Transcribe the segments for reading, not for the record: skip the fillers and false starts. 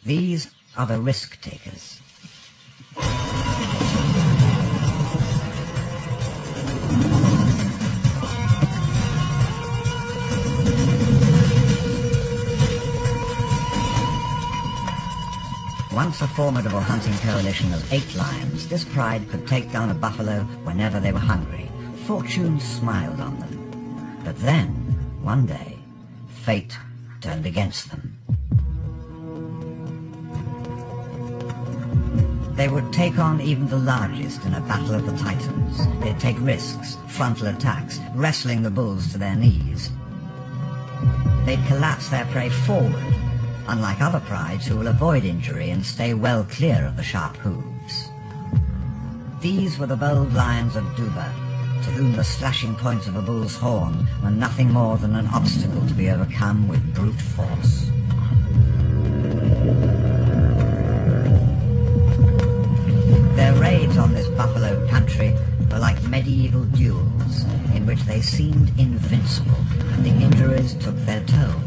These are the risk-takers. Once a formidable hunting coalition of 8 lions, this pride could take down a buffalo whenever they were hungry. Fortune smiled on them. But then, one day, fate turned against them. They would take on even the largest in a battle of the titans. They'd take risks, frontal attacks, wrestling the bulls to their knees. They'd collapse their prey forward, unlike other prides who will avoid injury and stay well clear of the sharp hooves. These were the bold lions of Duba, to whom the slashing points of a bull's horn were nothing more than an obstacle to be overcome with brute force. Their raids on this buffalo country were like medieval duels, in which they seemed invincible, and the injuries took their toll.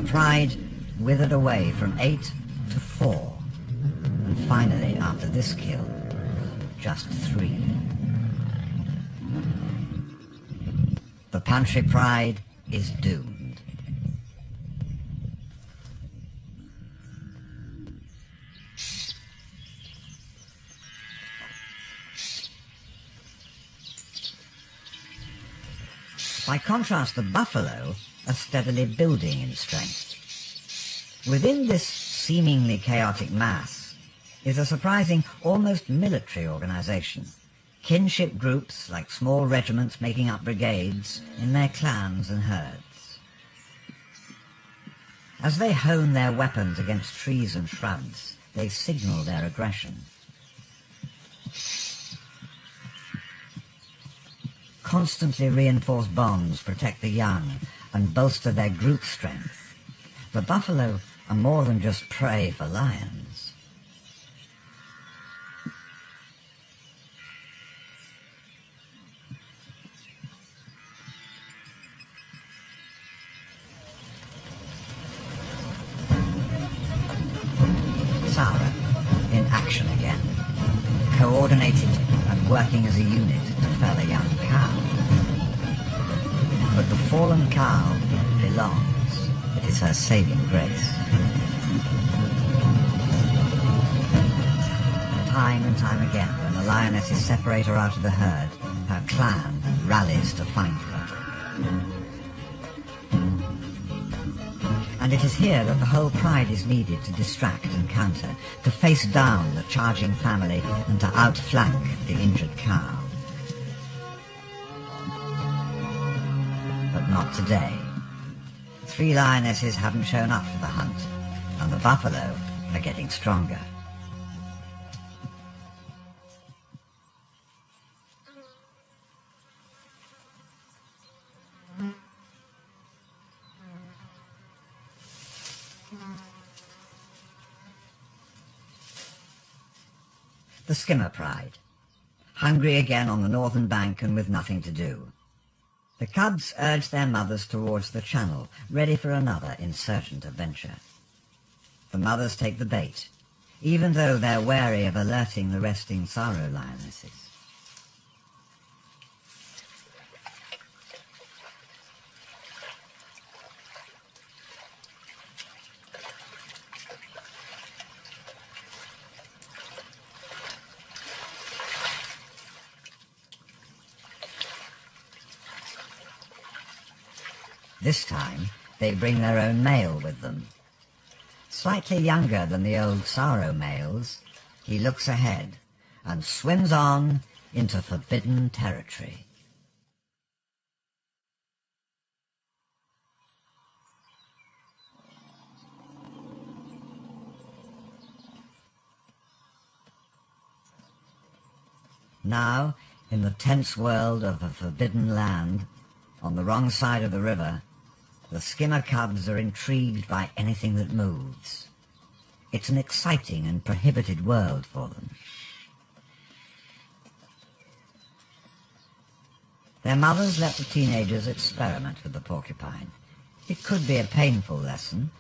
Pride withered away from 8 to 4, and finally, after this kill, just 3. The Pantry Pride is doomed. By contrast, the buffalo are steadily building in strength. Within this seemingly chaotic mass is a surprising, almost military organization. Kinship groups, like small regiments making up brigades, in their clans and herds. As they hone their weapons against trees and shrubs, they signal their aggression. Constantly reinforced bonds protect the young and bolster their group strength. The buffalo are more than just prey for lions. Sarah, in action again, coordinated and working as a unit to fell a young cow. But the fallen cow belongs. It is her saving grace. Time and time again, when the lionesses separate her out of the herd, her clan rallies to find her. And it is here that the whole pride is needed to distract and counter, to face down the charging family and to outflank the injured cow. But not today. 3 lionesses haven't shown up for the hunt, and the buffalo are getting stronger. The skimmer pride, hungry again on the northern bank and with nothing to do. The cubs urge their mothers towards the channel, ready for another insurgent adventure. The mothers take the bait, even though they're wary of alerting the resting sorrow lionesses. This time, they bring their own male with them. Slightly younger than the old sorrow males, he looks ahead and swims on into forbidden territory. Now, in the tense world of a forbidden land, on the wrong side of the river, the skimmer cubs are intrigued by anything that moves. It's an exciting and prohibited world for them. Their mothers let the teenagers experiment with the porcupine. It could be a painful lesson.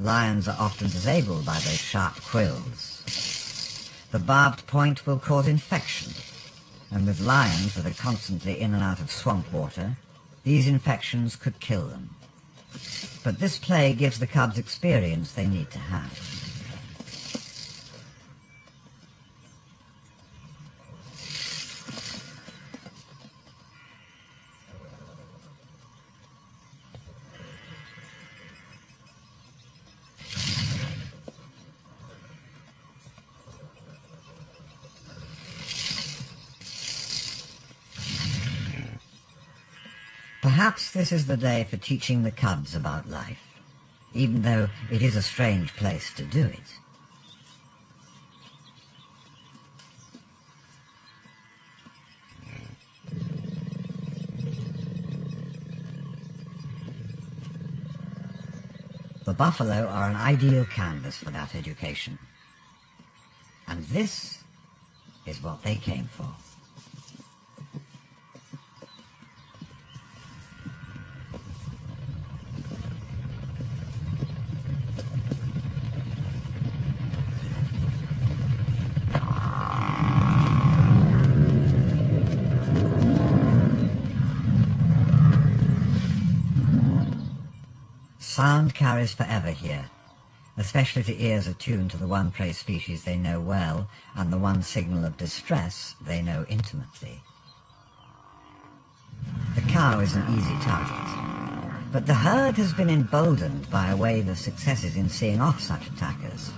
Lions are often disabled by those sharp quills. The barbed point will cause infection, and with lions that are constantly in and out of swamp water, these infections could kill them. But this play gives the cubs experience they need to have. Perhaps this is the day for teaching the cubs about life, even though it is a strange place to do it. The buffalo are an ideal canvas for that education. And this is what they came for. Sound carries forever here, especially to ears attuned to the one prey species they know well and the one signal of distress they know intimately. The cow is an easy target, but the herd has been emboldened by a wave of successes in seeing off such attackers.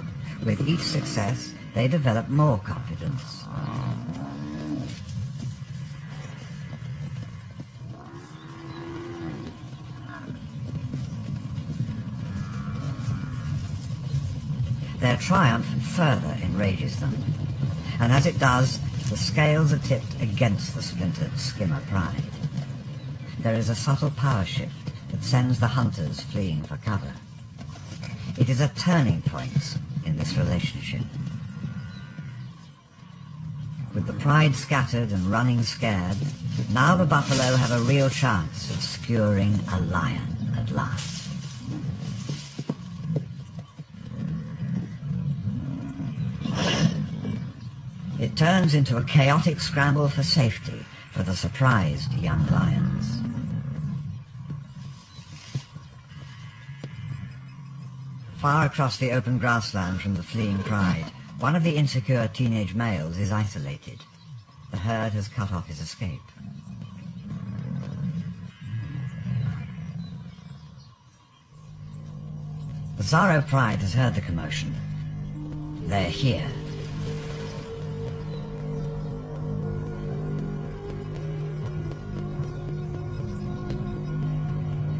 With each success, they develop more confidence. Their triumph further enrages them, and as it does, the scales are tipped against the splintered skimmer pride. There is a subtle power shift that sends the hunters fleeing for cover. It is a turning point in this relationship. With the pride scattered and running scared, now the buffalo have a real chance of skewering a lion at last. It turns into a chaotic scramble for safety for the surprised young lions. Far across the open grassland from the fleeing pride, one of the insecure teenage males is isolated. The herd has cut off his escape. The Zaro pride has heard the commotion. They're here.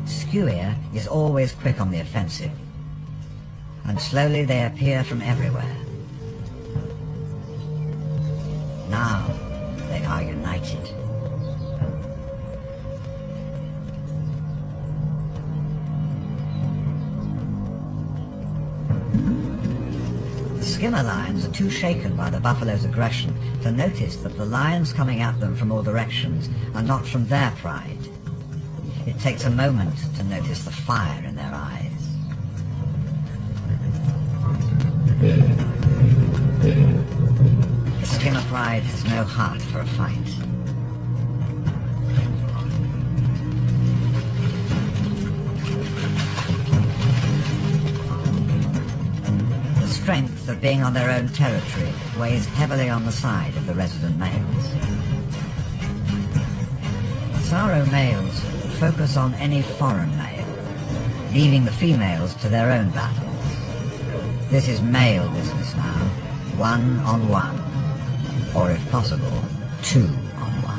Skewer is always quick on the offensive, and slowly they appear from everywhere. Now they are united. The skimmer lions are too shaken by the buffalo's aggression to notice that the lions coming at them from all directions are not from their pride. It takes a moment to notice the fire in their eyes. The skimmer pride has no heart for a fight. The strength of being on their own territory weighs heavily on the side of the resident males. Zaro males focus on any foreign male, leaving the females to their own battles. This is male business now, one-on-one, or if possible, two-on-one.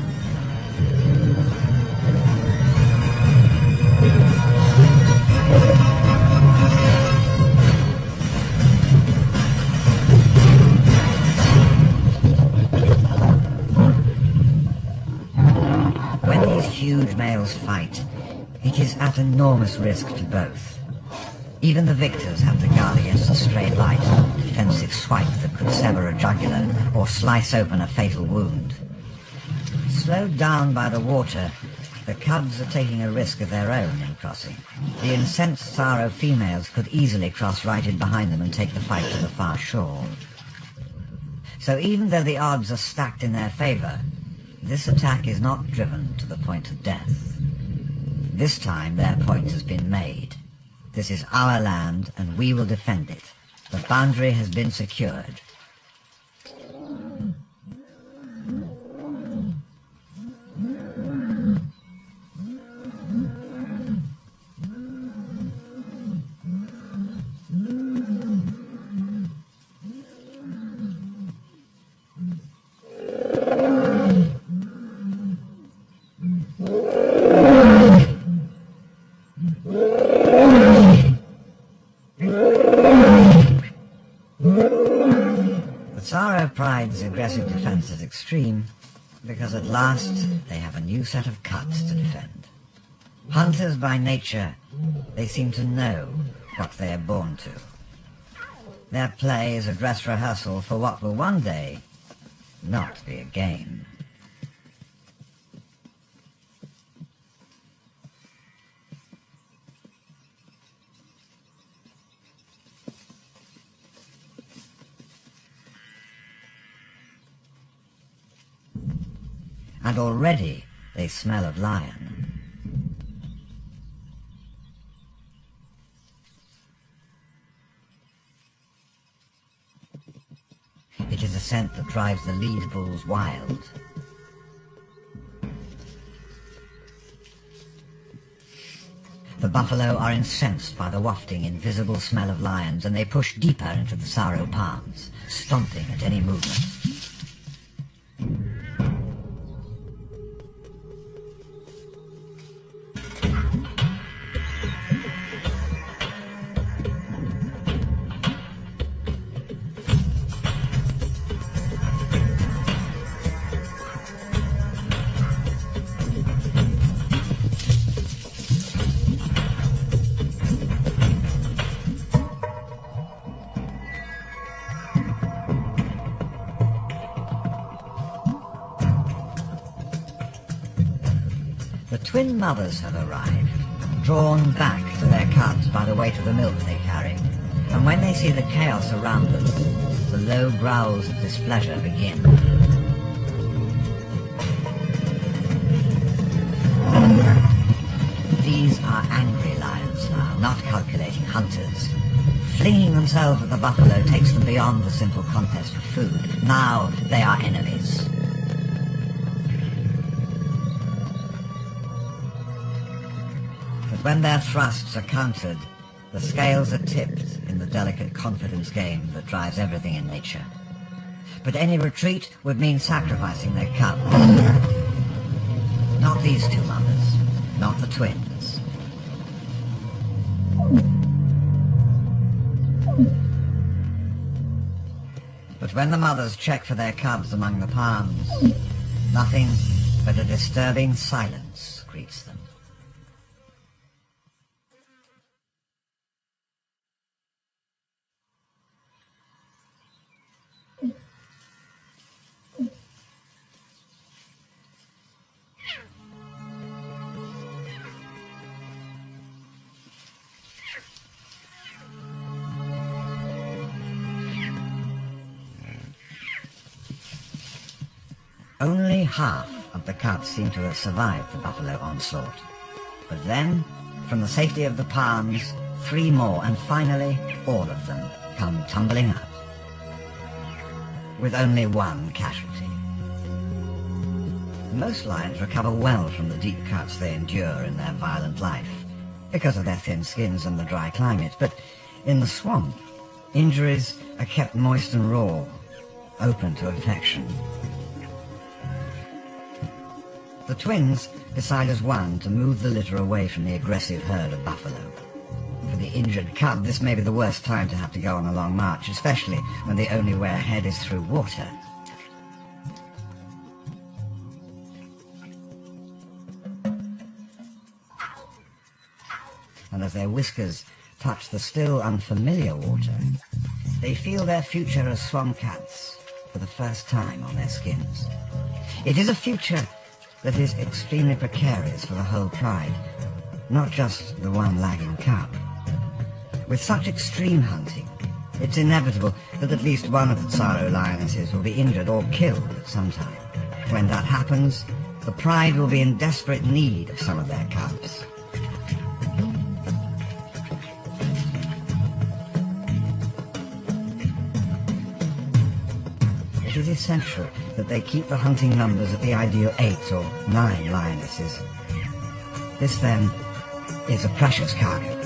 When these huge males fight, it is at enormous risk to both. Even the victors have to guard against a stray bite, defensive swipe that could sever a jugular or slice open a fatal wound. Slowed down by the water, the cubs are taking a risk of their own in crossing. The incensed Tsaro females could easily cross right in behind them and take the fight to the far shore. So even though the odds are stacked in their favor, this attack is not driven to the point of death. This time their point has been made. This is our land and we will defend it. The boundary has been secured. Pride's aggressive defense is extreme because at last they have a new set of cuts to defend. Hunters by nature, they seem to know what they are born to. Their play is a dress rehearsal for what will one day not be a game. And already they smell of lion. It is a scent that drives the lead bulls wild. The buffalo are incensed by the wafting, invisible smell of lions, and they push deeper into the Tsaro palms, stomping at any movement. Twin mothers have arrived, drawn back to their cubs by the weight of the milk they carry, and when they see the chaos around them, the low growls of displeasure begin. These are angry lions now, not calculating hunters. Flinging themselves at the buffalo takes them beyond the simple contest for food. Now they are enemies. When their thrusts are countered, the scales are tipped in the delicate confidence game that drives everything in nature. But any retreat would mean sacrificing their cubs. Not these two mothers, not the twins. But when the mothers check for their cubs among the palms, nothing but a disturbing silence greets them. Only half of the cubs seem to have survived the buffalo onslaught. But then, from the safety of the palms, 3 more, and finally, all of them come tumbling out, with only 1 casualty. Most lions recover well from the deep cuts they endure in their violent life, because of their thin skins and the dry climate, but in the swamp, injuries are kept moist and raw, open to infection. The twins decide as one to move the litter away from the aggressive herd of buffalo. For the injured cub, this may be the worst time to have to go on a long march, especially when the only way ahead is through water. And as their whiskers touch the still unfamiliar water, they feel their future as swamp cats for the first time on their skins. It is a future that is extremely precarious for the whole pride, not just the one lagging cub. With such extreme hunting, it's inevitable that at least one of the Tsaro lionesses will be injured or killed at some time. When that happens, the pride will be in desperate need of some of their cubs. It is essential that they keep the hunting numbers at the ideal 8 or 9 lionesses. This, then, is a precious cargo.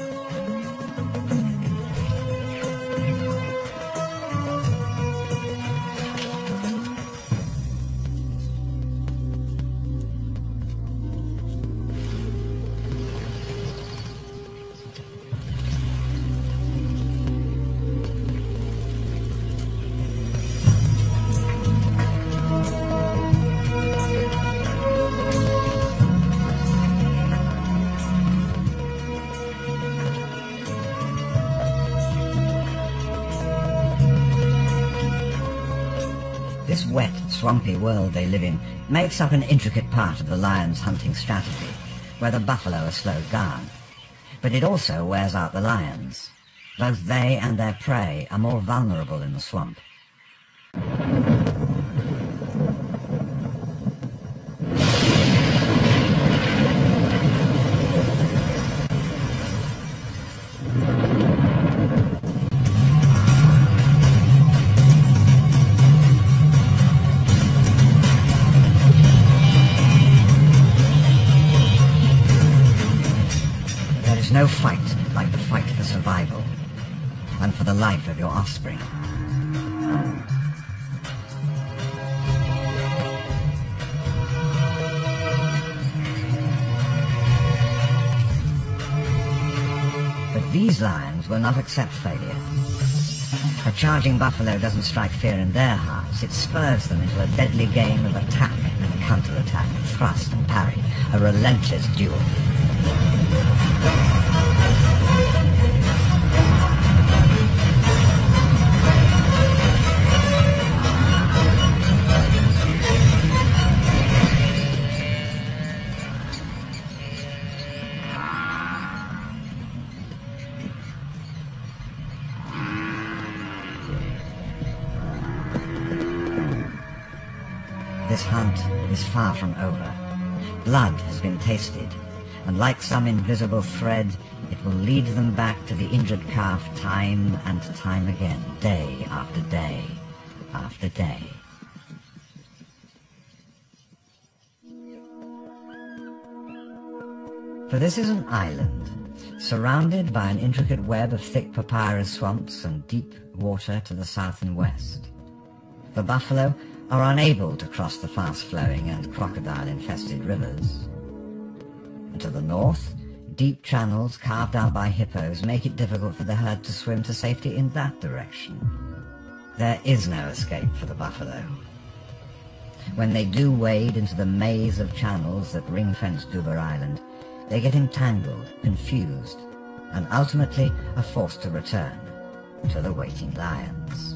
This wet, swampy world they live in makes up an intricate part of the lion's hunting strategy, where the buffalo are slowed down. But it also wears out the lions. Both they and their prey are more vulnerable in the swamp. No fight like the fight for survival and for the life of your offspring. But these lions will not accept failure. A charging buffalo doesn't strike fear in their hearts. It spurs them into a deadly game of attack and counterattack, thrust and parry, a relentless duel. This hunt is far from over. Blood has been tasted, and like some invisible thread, it will lead them back to the injured calf time and time again, day after day after day. For this is an island, surrounded by an intricate web of thick papyrus swamps and deep water to the south and west. The buffalo are unable to cross the fast-flowing and crocodile-infested rivers. And to the north, deep channels carved out by hippos make it difficult for the herd to swim to safety in that direction. There is no escape for the buffalo. When they do wade into the maze of channels that ring-fence Duber Island, they get entangled, confused, and ultimately are forced to return to the waiting lions.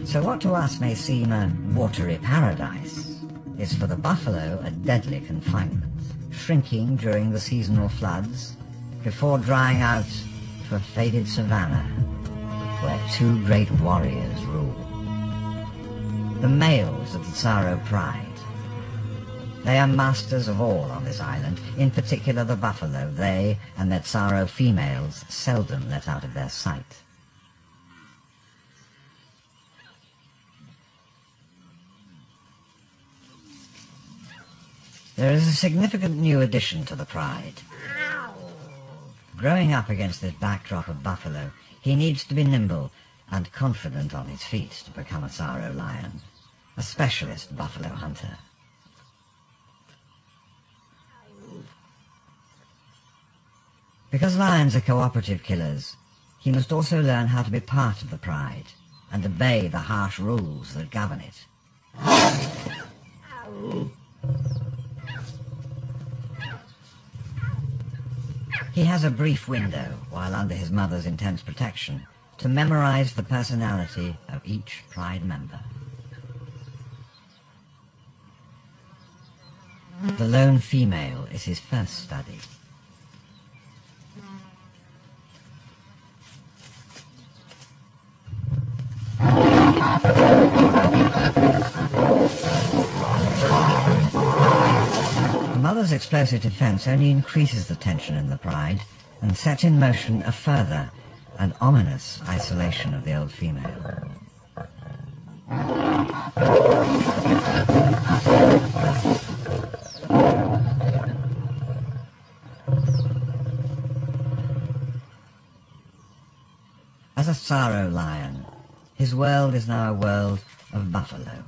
So what to us may seem a watery paradise is for the buffalo a deadly confinement, shrinking during the seasonal floods before drying out to a faded savanna where two great warriors rule. The males of the Tsaro pride. They are masters of all on this island, in particular the buffalo. They and their Tsaro females seldom let out of their sight. There is a significant new addition to the pride. Growing up against this backdrop of buffalo, he needs to be nimble and confident on his feet to become a Tsaro lion, a specialist buffalo hunter. Because lions are cooperative killers, he must also learn how to be part of the pride and obey the harsh rules that govern it. He has a brief window, while under his mother's intense protection, to memorize the personality of each pride member. The lone female is his first study. The mother's explosive defense only increases the tension in the pride and sets in motion a further and ominous isolation of the old female. As a sorrow lion, his world is now a world of buffalo.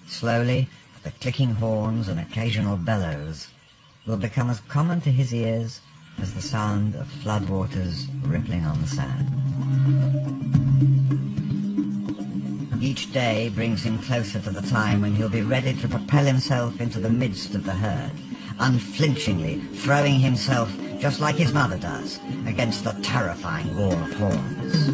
Slowly, the clicking horns and occasional bellows will become as common to his ears as the sound of floodwaters rippling on the sand. Each day brings him closer to the time when he'll be ready to propel himself into the midst of the herd, unflinchingly throwing himself, just like his mother does, against the terrifying wall of horns.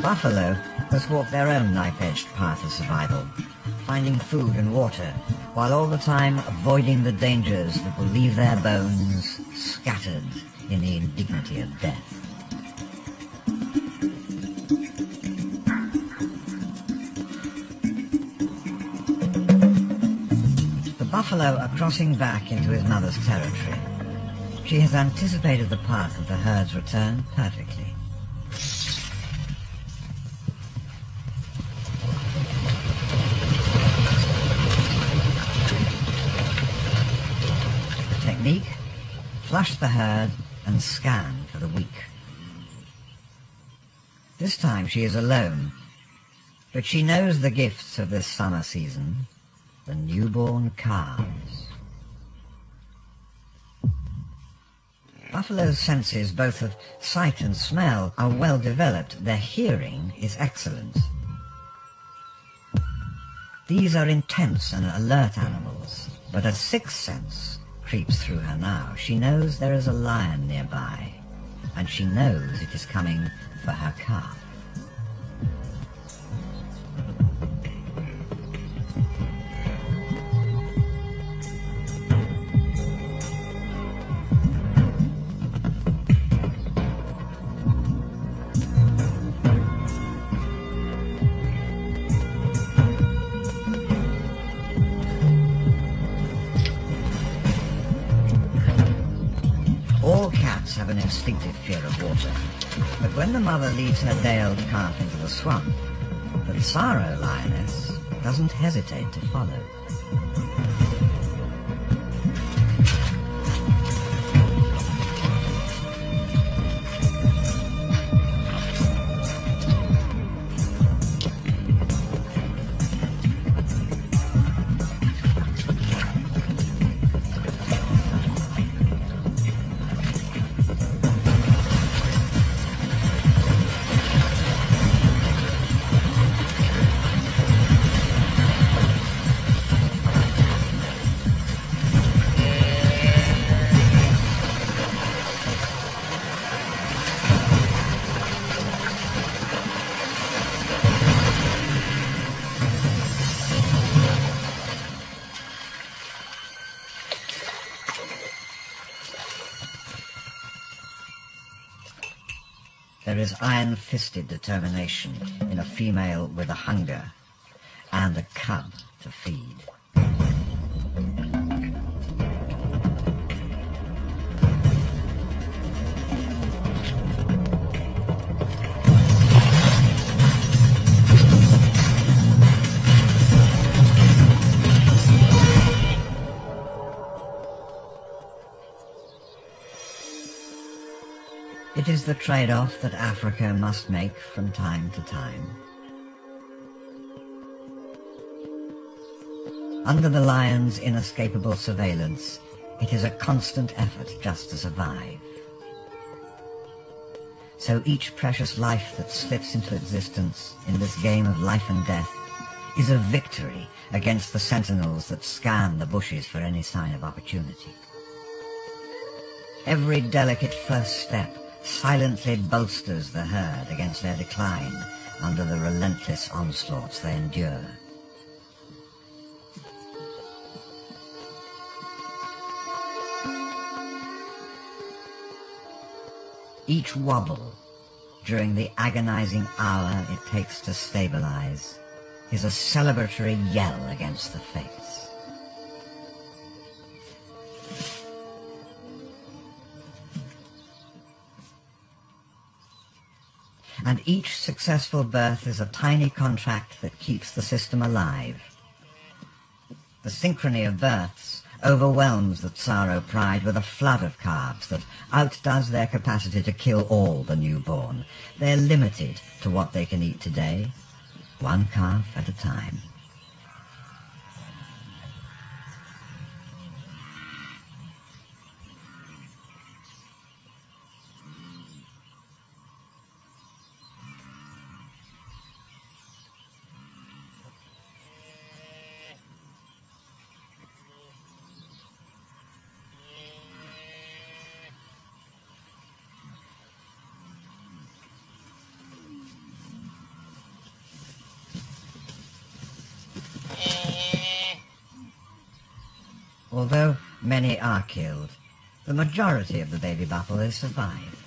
Buffalo must walk their own knife-edged path of survival, finding food and water, while all the time avoiding the dangers that will leave their bones scattered in the indignity of death. The buffalo are crossing back into his mother's territory. She has anticipated the path of the herd's return perfectly. Flush the herd and scan for the weak. This time she is alone, but she knows the gifts of this summer season, the newborn calves. Buffalo's senses, both of sight and smell, are well developed. Their hearing is excellent. These are intense and alert animals, but a sixth sense creeps through her now. She knows there is a lion nearby, and she knows it is coming for her calf. All cats have an instinctive fear of water, but when the mother leads her day-old calf into the swamp, the Tsaro lioness doesn't hesitate to follow. There is iron-fisted determination in a female with a hunger and a cub to feed. It is the trade-off that Africa must make from time to time. Under the lion's inescapable surveillance, It is a constant effort just to survive. So each precious life that slips into existence in this game of life and death is a victory against the sentinels that scan the bushes for any sign of opportunity. Every delicate first step silently bolsters the herd against their decline under the relentless onslaughts they endure. Each wobble, during the agonizing hour it takes to stabilize, is a celebratory yell against the fates. And each successful birth is a tiny contract that keeps the system alive. The synchrony of births overwhelms the Tsaro pride with a flood of calves that outdoes their capacity to kill all the newborn. They're limited to what they can eat today, one calf at a time. Although many are killed, the majority of the baby buffaloes survive.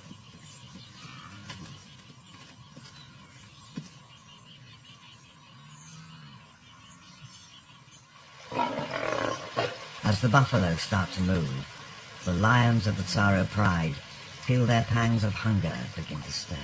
As the buffaloes start to move, the lions of the Tsaro pride feel their pangs of hunger begin to stir.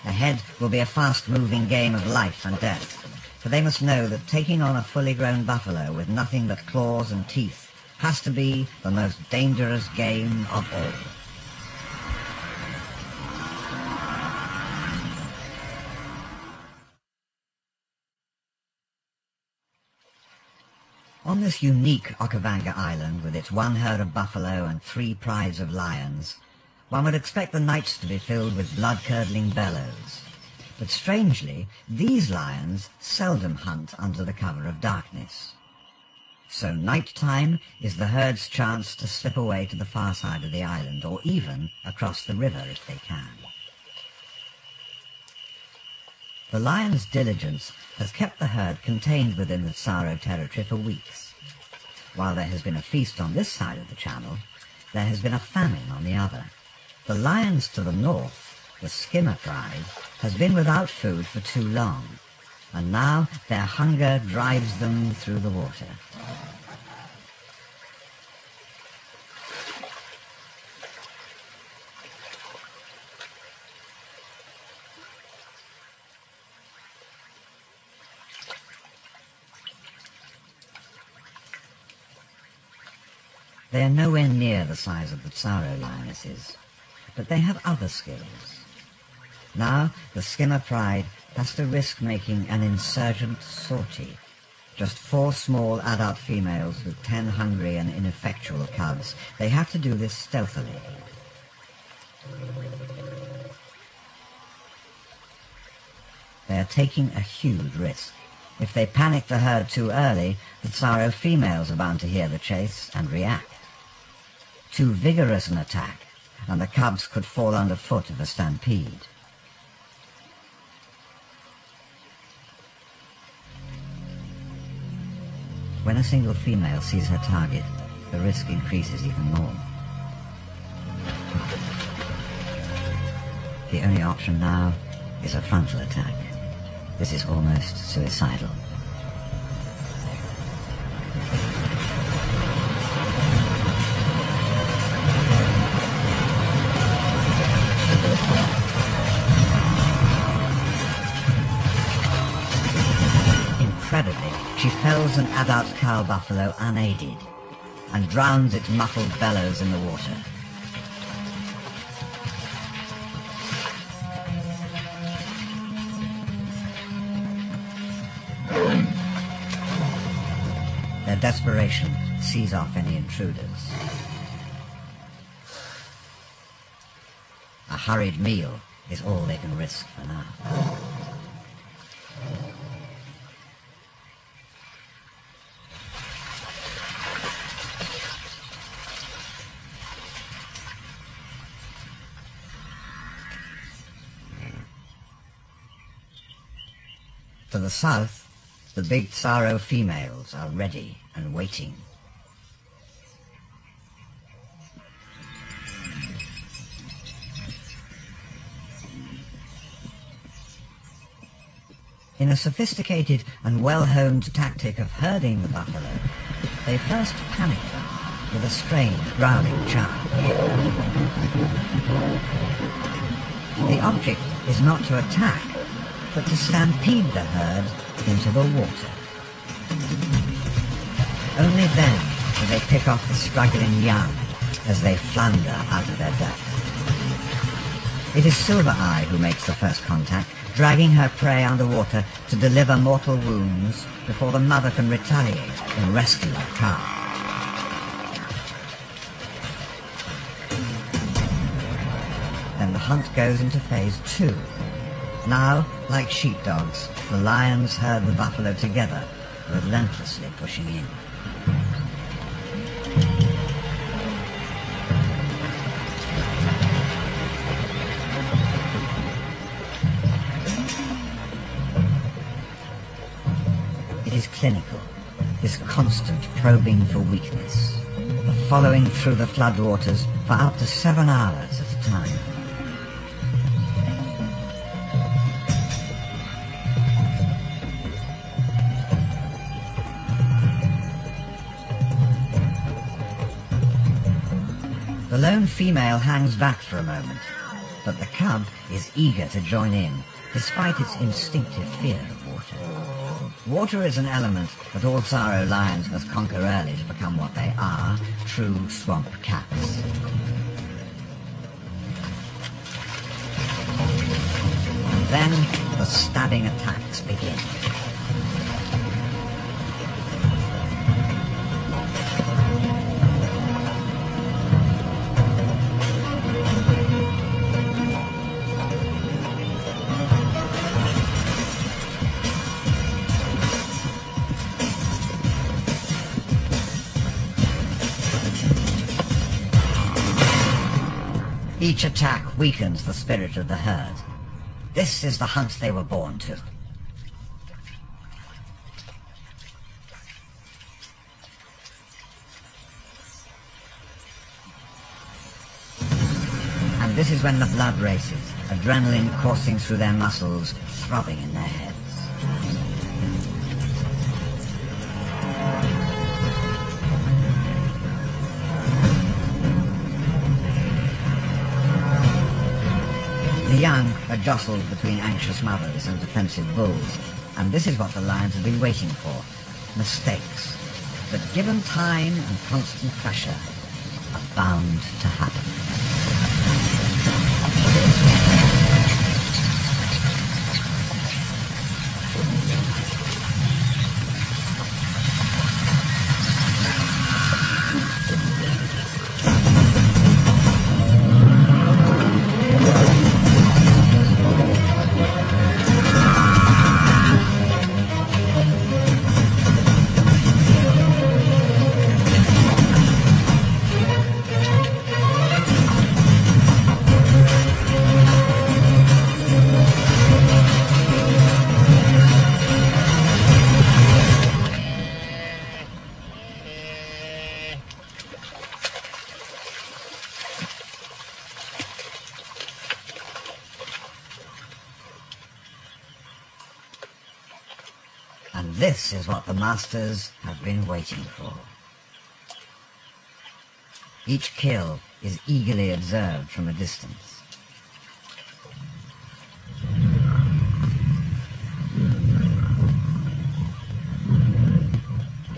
Ahead will be a fast-moving game of life and death, for they must know that taking on a fully grown buffalo with nothing but claws and teeth has to be the most dangerous game of all. On this unique Okavanga Island, with its one herd of buffalo and 3 prides of lions, one would expect the nights to be filled with blood-curdling bellows. But strangely, these lions seldom hunt under the cover of darkness. So night-time is the herd's chance to slip away to the far side of the island, or even across the river if they can. The lion's diligence has kept the herd contained within the Tsaro territory for weeks. While there has been a feast on this side of the channel, there has been a famine on the other. The lions to the north, the skimmer pride, has been without food for too long, and now their hunger drives them through the water. They are nowhere near the size of the Tsaro lionesses, but they have other skills. Now the skimmer pride has to risk making an insurgent sortie. Just 4 small adult females with 10 hungry and ineffectual cubs. They have to do this stealthily. They are taking a huge risk. If they panic the herd too early, the Tsaro females are bound to hear the chase and react. Too vigorous an attack, and the cubs could fall underfoot of a stampede. When a single female sees her target, the risk increases even more. The only option now is a frontal attack. This is almost suicidal. Incredibly, she fells an adult cow buffalo unaided and drowns its muffled bellows in the water. desperation, sees off any intruders. A hurried meal is all they can risk for now. To the south, the big Tsaro females are ready and waiting. In a sophisticated and well-honed tactic of herding the buffalo, they first panic them with a strange growling charge. The object is not to attack, but to stampede the herd into the water. Only then do they pick off the struggling young as they flounder out of their depth. It is Silver Eye who makes the first contact, dragging her prey underwater to deliver mortal wounds before the mother can retaliate and rescue her calf. Then the hunt goes into phase 2. Now, like sheepdogs, the lions herd the buffalo together, relentlessly pushing in. It is clinical, this constant probing for weakness, the following through the floodwaters for up to 7 hours at a time. The lone female hangs back for a moment, but the cub is eager to join in, despite its instinctive fear of water. Water is an element that all Tsaro lions must conquer early to become what they are, true swamp cats. And then the stabbing attacks begin. Each attack weakens the spirit of the herd. This is the hunt they were born to. And this is when the blood races, adrenaline coursing through their muscles, throbbing in their heads. The young are jostled between anxious mothers and defensive bulls, and this is what the lions have been waiting for. Mistakes, but given time and constant pressure, are bound to happen. And this is what the masters have been waiting for. Each kill is eagerly observed from a distance.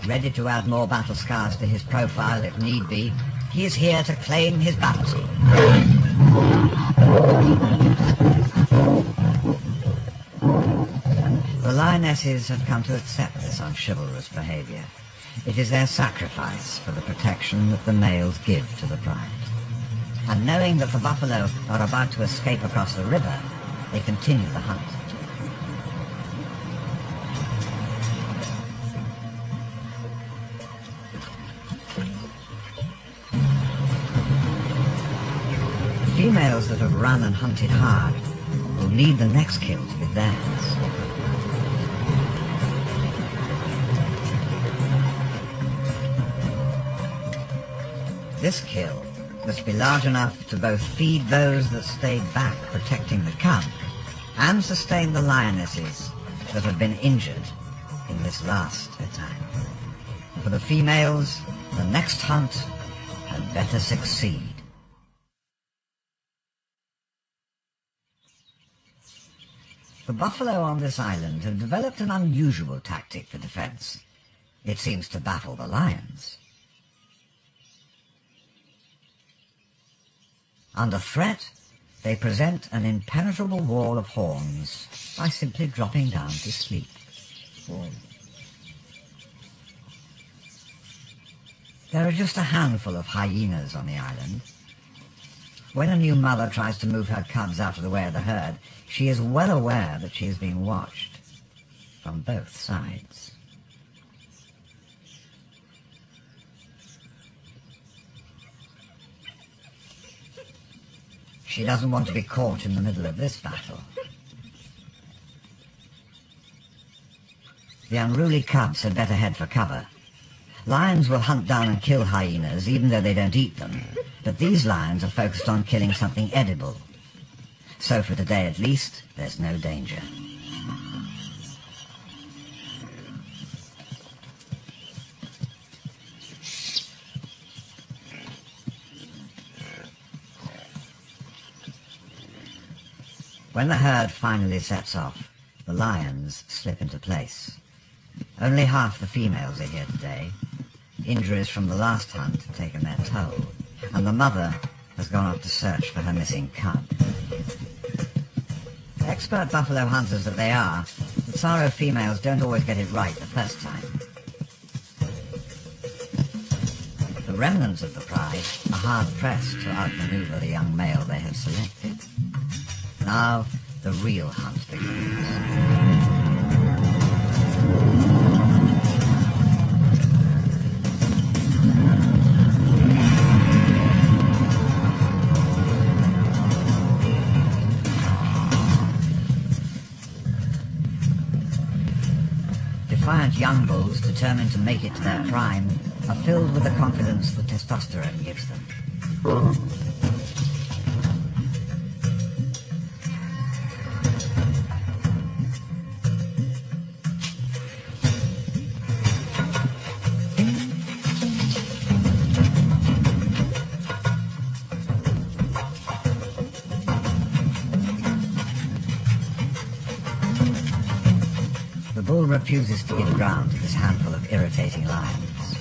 Ready to add more battle scars to his profile if need be, he is here to claim his bounty. The lionesses have come to accept this unchivalrous behavior. It is their sacrifice for the protection that the males give to the pride. And knowing that the buffalo are about to escape across the river, they continue the hunt. The females that have run and hunted hard will need the next kill to be theirs. This kill must be large enough to both feed those that stayed back protecting the cub and sustain the lionesses that have been injured in this last attack. For the females, the next hunt had better succeed. The buffalo on this island have developed an unusual tactic for defense. It seems to baffle the lions. Under threat, they present an impenetrable wall of horns by simply dropping down to sleep. There are just a handful of hyenas on the island. When a new mother tries to move her cubs out of the way of the herd, she is well aware that she is being watched from both sides. She doesn't want to be caught in the middle of this battle. The unruly cubs had better head for cover. Lions will hunt down and kill hyenas even though they don't eat them, but these lions are focused on killing something edible. So for today at least, there's no danger. When the herd finally sets off, the lions slip into place. Only half the females are here today. Injuries from the last hunt have taken their toll, and the mother has gone off to search for her missing cub. Expert buffalo hunters that they are, the Tsaro females don't always get it right the first time. The remnants of the pride are hard-pressed to outmaneuver the young male they have selected. Now, the real hunt begins. Defiant young bulls determined to make it to their prime are filled with the confidence that testosterone gives them. The bull refuses to give ground to this handful of irritating lions.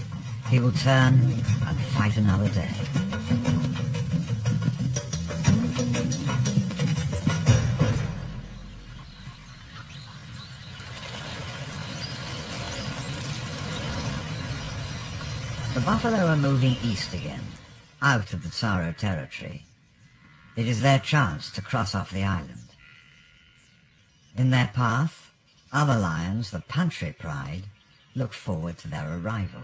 He will turn and fight another day. The buffalo are moving east again, out of the Tsaro territory. It is their chance to cross off the island. In their path, other lions, the Pantry pride, look forward to their arrival.